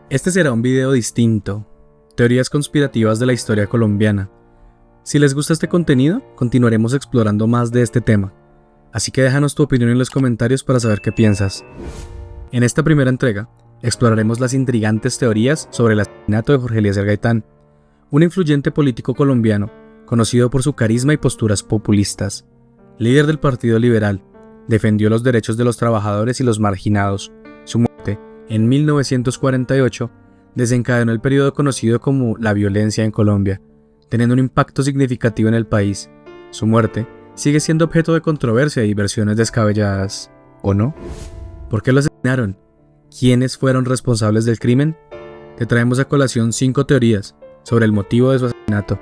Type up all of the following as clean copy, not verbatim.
Este será un video distinto, teorías conspirativas de la historia colombiana. Si les gusta este contenido, continuaremos explorando más de este tema, así que déjanos tu opinión en los comentarios para saber qué piensas. En esta primera entrega, exploraremos las intrigantes teorías sobre el asesinato de Jorge Eliezer Gaitán, un influyente político colombiano conocido por su carisma y posturas populistas. Líder del Partido Liberal, defendió los derechos de los trabajadores y los marginados. Su muerte, en 1948, desencadenó el periodo conocido como la violencia en Colombia, teniendo un impacto significativo en el país. Su muerte sigue siendo objeto de controversia y versiones descabelladas, ¿o no? ¿Por qué lo asesinaron? ¿Quiénes fueron responsables del crimen? Te traemos a colación 5 teorías sobre el motivo de su asesinato.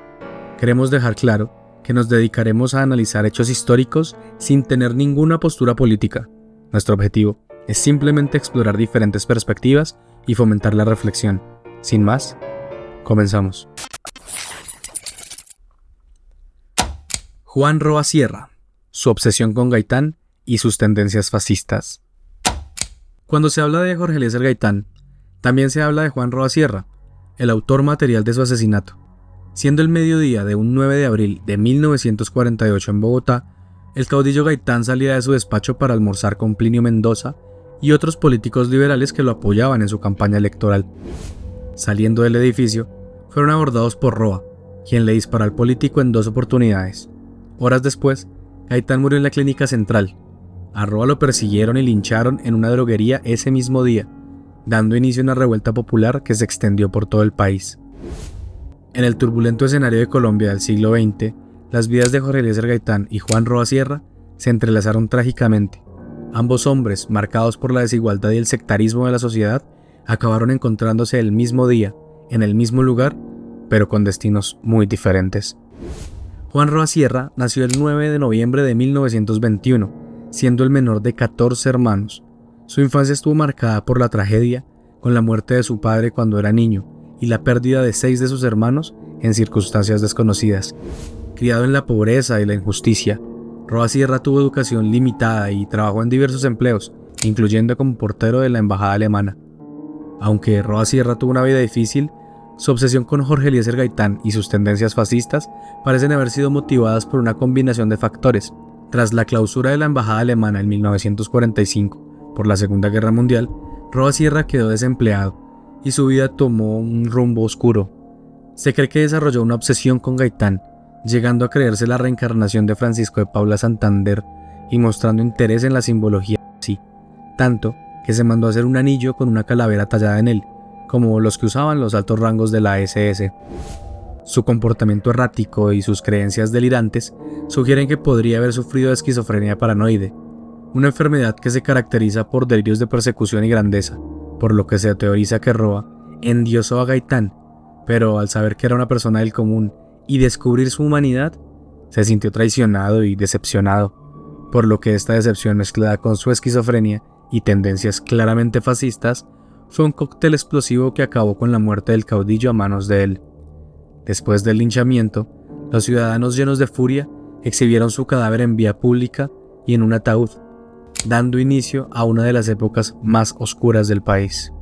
Queremos dejar claro que nos dedicaremos a analizar hechos históricos sin tener ninguna postura política. Nuestro objetivo es simplemente explorar diferentes perspectivas y fomentar la reflexión. Sin más, comenzamos. Juan Roa Sierra, su obsesión con Gaitán y sus tendencias fascistas. Cuando se habla de Jorge Eliezer Gaitán, también se habla de Juan Roa Sierra, el autor material de su asesinato. Siendo el mediodía de un 9 de abril de 1948 en Bogotá, el caudillo Gaitán salía de su despacho para almorzar con Plinio Mendoza y otros políticos liberales que lo apoyaban en su campaña electoral. Saliendo del edificio, fueron abordados por Roa, quien le disparó al político en 2 oportunidades. Horas después, Gaitán murió en la clínica central. A Roa lo persiguieron y lincharon en una droguería ese mismo día, dando inicio a una revuelta popular que se extendió por todo el país. En el turbulento escenario de Colombia del siglo XX, las vidas de Jorge Eliezer Gaitán y Juan Roa Sierra se entrelazaron trágicamente. Ambos hombres, marcados por la desigualdad y el sectarismo de la sociedad, acabaron encontrándose el mismo día, en el mismo lugar, pero con destinos muy diferentes. Juan Roa Sierra nació el 9 de noviembre de 1921, siendo el menor de 14 hermanos. Su infancia estuvo marcada por la tragedia, con la muerte de su padre cuando era niño, y la pérdida de 6 de sus hermanos en circunstancias desconocidas. Criado en la pobreza y la injusticia, Roa Sierra tuvo educación limitada y trabajó en diversos empleos, incluyendo como portero de la embajada alemana. Aunque Roa Sierra tuvo una vida difícil, su obsesión con Jorge Eliezer Gaitán y sus tendencias fascistas parecen haber sido motivadas por una combinación de factores. Tras la clausura de la embajada alemana en 1945 por la Segunda Guerra Mundial, Roa Sierra quedó desempleado y su vida tomó un rumbo oscuro. Se cree que desarrolló una obsesión con Gaitán, llegando a creerse la reencarnación de Francisco de Paula Santander y mostrando interés en la simbología así, tanto que se mandó a hacer un anillo con una calavera tallada en él, como los que usaban los altos rangos de la SS. Su comportamiento errático y sus creencias delirantes sugieren que podría haber sufrido de esquizofrenia paranoide, una enfermedad que se caracteriza por delirios de persecución y grandeza, por lo que se teoriza que Roa endiosó a Gaitán, pero al saber que era una persona del común y descubrir su humanidad, se sintió traicionado y decepcionado, por lo que esta decepción mezclada con su esquizofrenia y tendencias claramente fascistas fue un cóctel explosivo que acabó con la muerte del caudillo a manos de él. Después del linchamiento, los ciudadanos llenos de furia exhibieron su cadáver en vía pública y en un ataúd, dando inicio a una de las épocas más oscuras del país.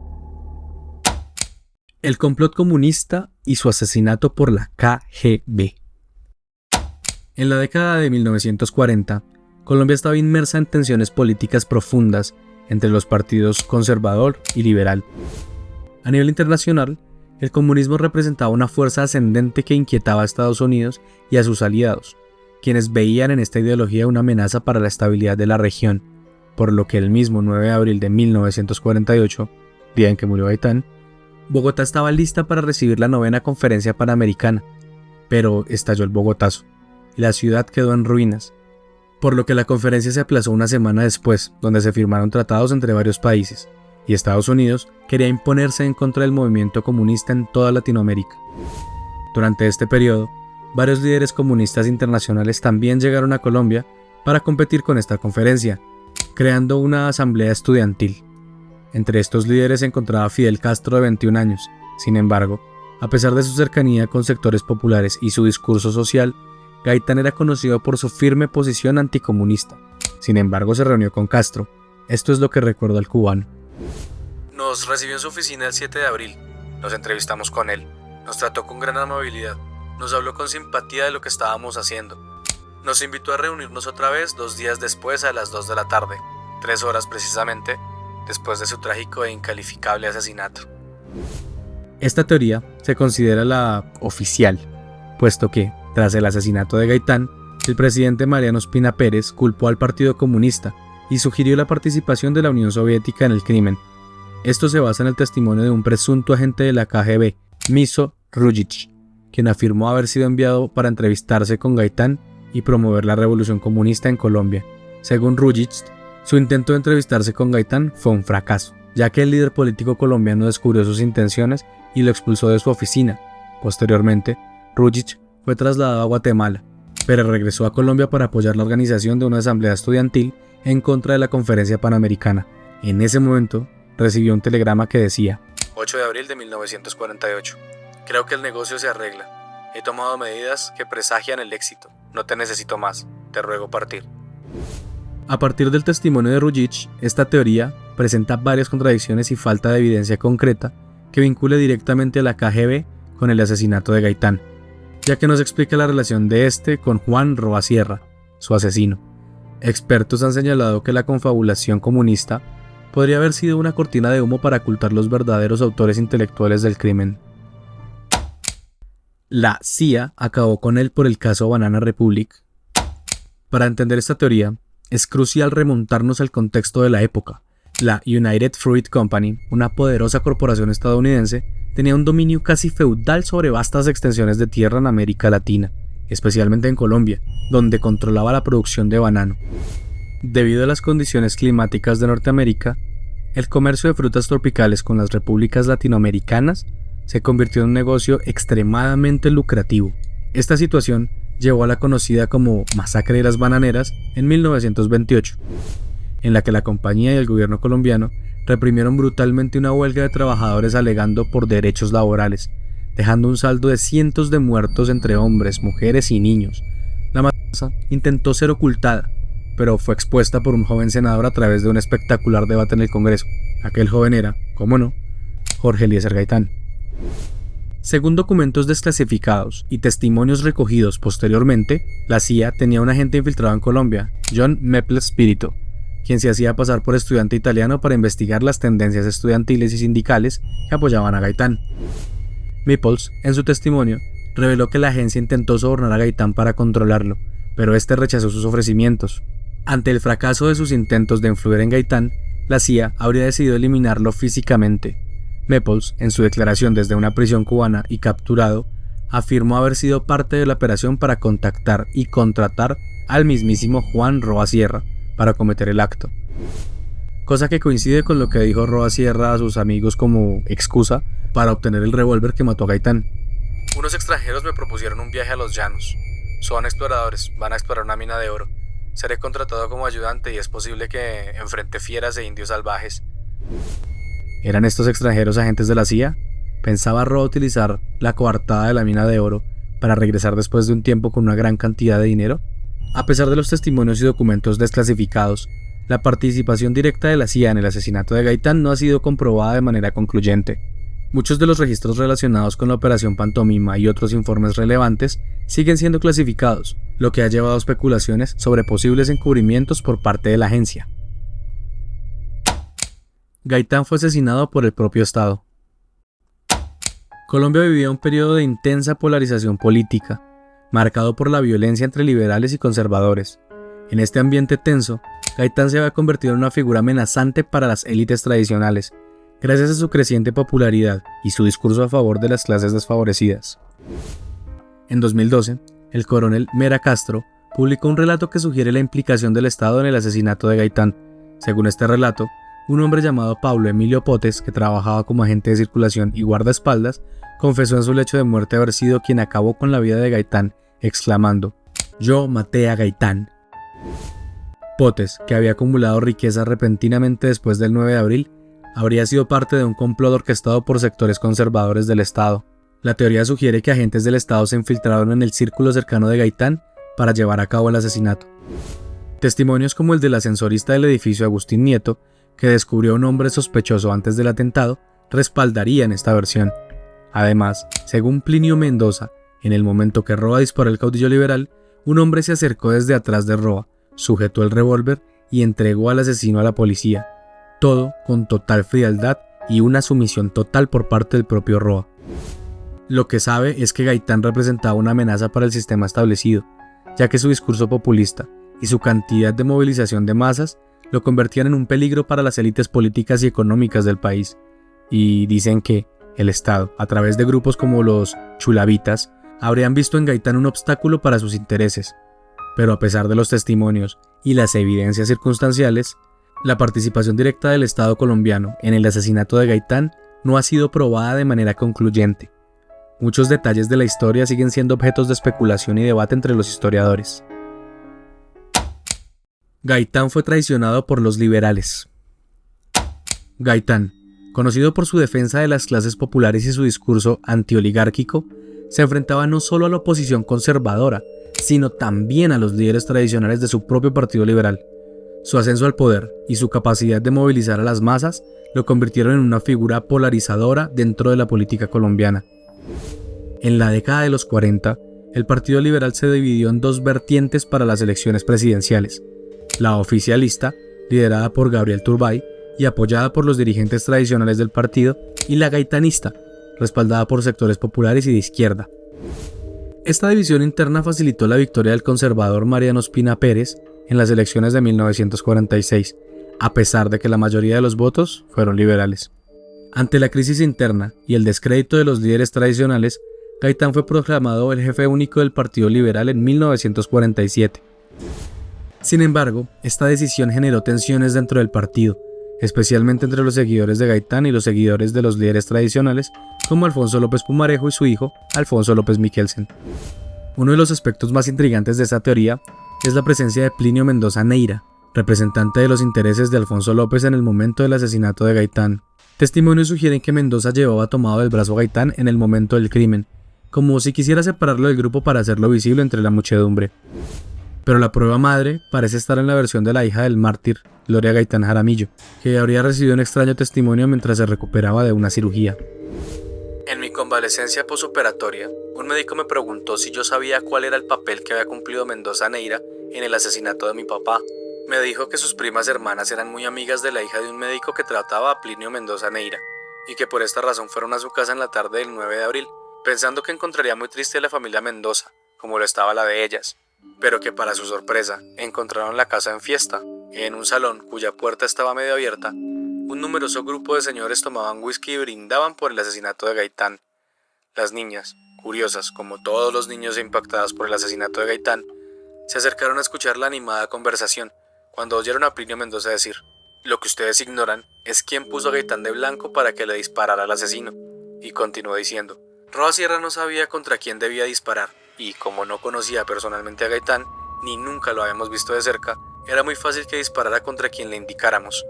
El complot comunista y su asesinato por la KGB. En la década de 1940, Colombia estaba inmersa en tensiones políticas profundas entre los partidos conservador y liberal. A nivel internacional, el comunismo representaba una fuerza ascendente que inquietaba a Estados Unidos y a sus aliados, quienes veían en esta ideología una amenaza para la estabilidad de la región, por lo que el mismo 9 de abril de 1948, día en que murió Gaitán, Bogotá estaba lista para recibir la 9ª Conferencia Panamericana, pero estalló el Bogotazo, y la ciudad quedó en ruinas, por lo que la conferencia se aplazó una semana después, donde se firmaron tratados entre varios países, y Estados Unidos quería imponerse en contra del movimiento comunista en toda Latinoamérica. Durante este periodo, varios líderes comunistas internacionales también llegaron a Colombia para competir con esta conferencia, creando una asamblea estudiantil. Entre estos líderes se encontraba Fidel Castro de 21 años. Sin embargo, a pesar de su cercanía con sectores populares y su discurso social, Gaitán era conocido por su firme posición anticomunista. Sin embargo, se reunió con Castro. Esto es lo que recuerda el cubano. Nos recibió en su oficina el 7 de abril, nos entrevistamos con él, nos trató con gran amabilidad, nos habló con simpatía de lo que estábamos haciendo. Nos invitó a reunirnos otra vez 2 días después a las 2 de la tarde, 3 horas precisamente, después de su trágico e incalificable asesinato. Esta teoría se considera la oficial, puesto que, tras el asesinato de Gaitán, el presidente Mariano Ospina Pérez culpó al Partido Comunista y sugirió la participación de la Unión Soviética en el crimen. Esto se basa en el testimonio de un presunto agente de la KGB, Miso Rujic, quien afirmó haber sido enviado para entrevistarse con Gaitán y promover la revolución comunista en Colombia. Según Rujic, su intento de entrevistarse con Gaitán fue un fracaso, ya que el líder político colombiano descubrió sus intenciones y lo expulsó de su oficina. Posteriormente, Rujic fue trasladado a Guatemala, pero regresó a Colombia para apoyar la organización de una asamblea estudiantil en contra de la Conferencia Panamericana. En ese momento, recibió un telegrama que decía: 8 de abril de 1948. Creo que el negocio se arregla. He tomado medidas que presagian el éxito. No te necesito más. Te ruego partir. A partir del testimonio de Rujic, esta teoría presenta varias contradicciones y falta de evidencia concreta que vincule directamente a la KGB con el asesinato de Gaitán, ya que nos explica la relación de este con Juan Roa Sierra, su asesino. Expertos han señalado que la confabulación comunista podría haber sido una cortina de humo para ocultar los verdaderos autores intelectuales del crimen. La CIA acabó con él por el caso Banana Republic. Para entender esta teoría, es crucial remontarnos al contexto de la época. La United Fruit Company, una poderosa corporación estadounidense, tenía un dominio casi feudal sobre vastas extensiones de tierra en América Latina, especialmente en Colombia, donde controlaba la producción de banano. Debido a las condiciones climáticas de Norteamérica, el comercio de frutas tropicales con las repúblicas latinoamericanas se convirtió en un negocio extremadamente lucrativo. Esta situación llevó a la conocida como Masacre de las Bananeras en 1928, en la que la compañía y el gobierno colombiano reprimieron brutalmente una huelga de trabajadores alegando por derechos laborales, dejando un saldo de cientos de muertos entre hombres, mujeres y niños. La matanza intentó ser ocultada, pero fue expuesta por un joven senador a través de un espectacular debate en el Congreso. Aquel joven era, cómo no, Jorge Eliezer Gaitán. Según documentos desclasificados y testimonios recogidos posteriormente, la CIA tenía un agente infiltrado en Colombia, John Meples Spirito, quien se hacía pasar por estudiante italiano para investigar las tendencias estudiantiles y sindicales que apoyaban a Gaitán. Meples, en su testimonio, reveló que la agencia intentó sobornar a Gaitán para controlarlo, pero este rechazó sus ofrecimientos. Ante el fracaso de sus intentos de influir en Gaitán, la CIA habría decidido eliminarlo físicamente. Meples, en su declaración desde una prisión cubana y capturado, afirmó haber sido parte de la operación para contactar y contratar al mismísimo Juan Roa Sierra para cometer el acto. Cosa que coincide con lo que dijo Roa Sierra a sus amigos como excusa para obtener el revólver que mató a Gaitán. Unos extranjeros me propusieron un viaje a los llanos. Son exploradores, van a explorar una mina de oro. Seré contratado como ayudante y es posible que enfrente fieras e indios salvajes. ¿Eran estos extranjeros agentes de la CIA? ¿Pensaba Roa utilizar la coartada de la mina de oro para regresar después de un tiempo con una gran cantidad de dinero? A pesar de los testimonios y documentos desclasificados, la participación directa de la CIA en el asesinato de Gaitán no ha sido comprobada de manera concluyente. Muchos de los registros relacionados con la Operación Pantomima y otros informes relevantes siguen siendo clasificados, lo que ha llevado a especulaciones sobre posibles encubrimientos por parte de la agencia. Gaitán fue asesinado por el propio Estado. Colombia vivía un periodo de intensa polarización política, marcado por la violencia entre liberales y conservadores. En este ambiente tenso, Gaitán se había convertido en una figura amenazante para las élites tradicionales, gracias a su creciente popularidad y su discurso a favor de las clases desfavorecidas. En 2012, el coronel Mera Castro publicó un relato que sugiere la implicación del Estado en el asesinato de Gaitán. Según este relato, un hombre llamado Pablo Emilio Potes, que trabajaba como agente de circulación y guardaespaldas, confesó en su lecho de muerte haber sido quien acabó con la vida de Gaitán, exclamando: «Yo maté a Gaitán». Potes, que había acumulado riqueza repentinamente después del 9 de abril, habría sido parte de un complot orquestado por sectores conservadores del Estado. La teoría sugiere que agentes del Estado se infiltraron en el círculo cercano de Gaitán para llevar a cabo el asesinato. Testimonios como el del ascensorista del edificio Agustín Nieto que descubrió a un hombre sospechoso antes del atentado, respaldarían esta versión. Además, según Plinio Mendoza, en el momento que Roa disparó al caudillo liberal, un hombre se acercó desde atrás de Roa, sujetó el revólver y entregó al asesino a la policía, todo con total frialdad y una sumisión total por parte del propio Roa. Lo que sabe es que Gaitán representaba una amenaza para el sistema establecido, ya que su discurso populista y su cantidad de movilización de masas lo convertían en un peligro para las élites políticas y económicas del país, y dicen que el Estado, a través de grupos como los chulavitas, habrían visto en Gaitán un obstáculo para sus intereses. Pero a pesar de los testimonios y las evidencias circunstanciales, la participación directa del Estado colombiano en el asesinato de Gaitán no ha sido probada de manera concluyente. Muchos detalles de la historia siguen siendo objetos de especulación y debate entre los historiadores. Gaitán fue traicionado por los liberales. Gaitán, conocido por su defensa de las clases populares y su discurso antioligárquico, se enfrentaba no solo a la oposición conservadora, sino también a los líderes tradicionales de su propio partido liberal. Su ascenso al poder y su capacidad de movilizar a las masas lo convirtieron en una figura polarizadora dentro de la política colombiana. En la década de los 40, el Partido Liberal se dividió en dos vertientes para las elecciones presidenciales: la oficialista, liderada por Gabriel Turbay y apoyada por los dirigentes tradicionales del partido, y la gaitanista, respaldada por sectores populares y de izquierda. Esta división interna facilitó la victoria del conservador Mariano Ospina Pérez en las elecciones de 1946, a pesar de que la mayoría de los votos fueron liberales. Ante la crisis interna y el descrédito de los líderes tradicionales, Gaitán fue proclamado el jefe único del Partido Liberal en 1947. Sin embargo, esta decisión generó tensiones dentro del partido, especialmente entre los seguidores de Gaitán y los seguidores de los líderes tradicionales, como Alfonso López Pumarejo y su hijo, Alfonso López Miquelsen. Uno de los aspectos más intrigantes de esta teoría es la presencia de Plinio Mendoza Neira, representante de los intereses de Alfonso López en el momento del asesinato de Gaitán. Testimonios sugieren que Mendoza llevaba tomado del brazo a Gaitán en el momento del crimen, como si quisiera separarlo del grupo para hacerlo visible entre la muchedumbre. Pero la prueba madre parece estar en la versión de la hija del mártir, Gloria Gaitán Jaramillo, que habría recibido un extraño testimonio mientras se recuperaba de una cirugía. En mi convalecencia posoperatoria, un médico me preguntó si yo sabía cuál era el papel que había cumplido Mendoza Neira en el asesinato de mi papá. Me dijo que sus primas hermanas eran muy amigas de la hija de un médico que trataba a Plinio Mendoza Neira, y que por esta razón fueron a su casa en la tarde del 9 de abril, pensando que encontraría muy triste a la familia Mendoza, como lo estaba la de ellas, pero que para su sorpresa encontraron la casa en fiesta. En un salón cuya puerta estaba medio abierta, un numeroso grupo de señores tomaban whisky y brindaban por el asesinato de Gaitán. Las niñas, curiosas como todos los niños e impactadas por el asesinato de Gaitán, se acercaron a escuchar la animada conversación cuando oyeron a Plinio Mendoza decir: «Lo que ustedes ignoran es quién puso a Gaitán de blanco para que le disparara al asesino», y continuó diciendo: «Roa Sierra no sabía contra quién debía disparar, y como no conocía personalmente a Gaitán, ni nunca lo habíamos visto de cerca, era muy fácil que disparara contra quien le indicáramos.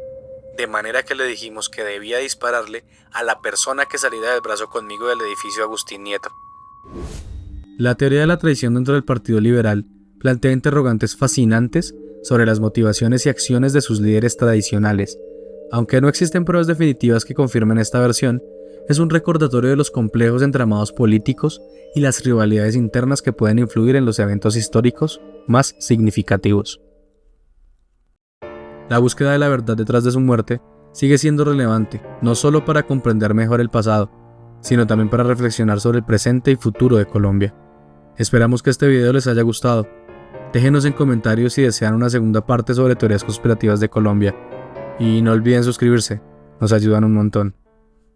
De manera que le dijimos que debía dispararle a la persona que saliera del brazo conmigo del edificio Agustín Nieto». La teoría de la traición dentro del Partido Liberal plantea interrogantes fascinantes sobre las motivaciones y acciones de sus líderes tradicionales. Aunque no existen pruebas definitivas que confirmen esta versión, es un recordatorio de los complejos entramados políticos y las rivalidades internas que pueden influir en los eventos históricos más significativos. La búsqueda de la verdad detrás de su muerte sigue siendo relevante, no solo para comprender mejor el pasado, sino también para reflexionar sobre el presente y futuro de Colombia. Esperamos que este video les haya gustado. Déjenos en comentarios si desean una segunda parte sobre teorías conspirativas de Colombia. Y no olviden suscribirse, nos ayudan un montón.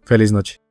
Feliz noche.